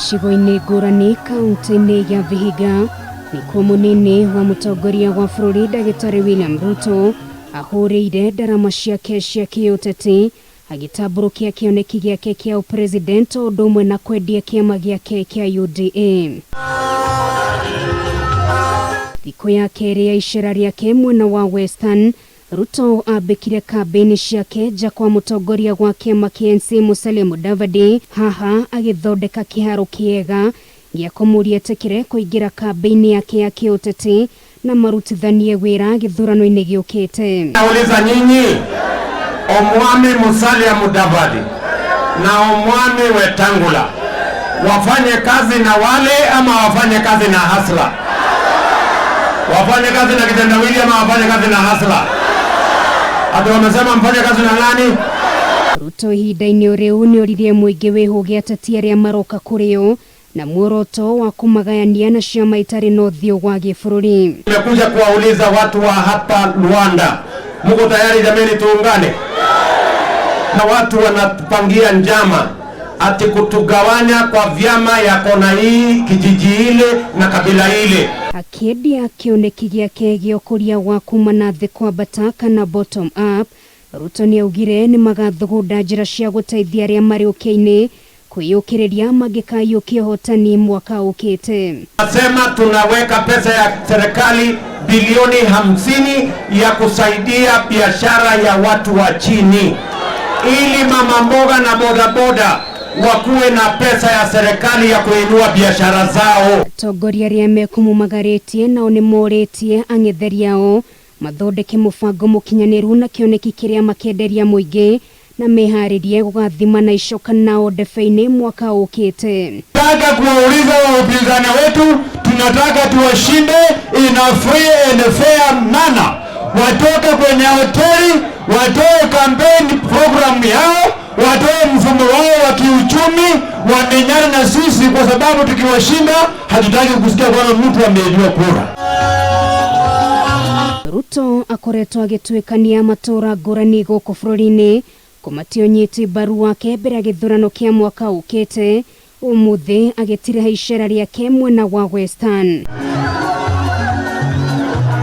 Icigo-ini ngũrani kaunti-ini ya Vihiga nikuo munini wa mutongoria wa bururi Daktari Wiliam Ruto ahũrĩire ndarama ciake cia kĩũteti agitamburukia kĩoneki gĩake kĩa president ũndũ ũmwe na kwendia kĩama gĩake kĩa UDA. Thikũ ya kerĩ ya icera riake mwena wa Western, Ruto ambikire kambi-ini ciake nja kwa mutongoria wa kĩama kĩa ANC Musalia Mudavadi, haha agithondeka kĩharo kĩega gĩa kũmũria etekere kũingĩra kambi-ini yake ya kĩũteti na marutithanie wira githurano-ini gĩũkĩte. Nauliza nyinyi, omwami Musalia Mudavadi na omwami Wetangula wafanye kazi na wale ama wafanye kazi na hasla? Wafanye kazi na kitendawili ama wafanye kazi na hasla? Ati wamesema mfanye kazi na nani? Ruto ihinda-inĩ rĩu nĩoririe mũingĩ wĩhũge ateti arĩa maroka kũrĩo na muoroto wa kumagayania na ciama itarĩ na ũthiũ wa gĩbũrũri. Nimekuja kuwauliza watu wa hapa Rwanda, mko tayari jameni tuungane? Na watu wanapangia njama ati kutugawanya kwa vyama ya kona hii, kijiji ile na kabila ile. Akĩendia kĩoneki gĩake gĩa ũkũria wa kuma na thĩ kwambata kana bottom up, Ruto nĩaugire nĩ magathugunda njĩra cia gũteithia arĩa marĩ ũkĩa-inĩ kwĩyũkĩrĩria mangĩkayũkia ũhotani mwaka ukite. Nasema tunaweka pesa ya serikali bilioni 50 ya kusaidia biashara ya watu wa chini, ili mama mboga na bodaboda wakuwe na pesa ya serikali ya kuinua biashara zao. Atongoria arĩa mekumumagaretie nao nĩmorĩtie ang'etheri ao mathondeke mũbango mũkinyanĩru na kĩoneki kĩrĩa makenderia mũingĩ na meharirie gũgathima na icoka nao ndebe-inĩ mwaka ukite. Tunataka kuwauliza wapinzani wetu, tunataka tuwashinde in a free and fair manner. Watoke kwenye hoteli, watoe campaign program yao, watoe mfumo wao wa kiuchumi, wamenyana na sisi, kwa sababu tukiwashinda hatutaki kusikia kwamba mtu ameibiwa kura. Ruto akoretwo agĩtuĩkania matũra ngũrani gũkũ bũrũri-inĩ kũmatia ũnyiti mbaru wake mbere ya gĩthurano kĩa mwaka ukite, umuuthi agĩtire icera riake mwena wa Western.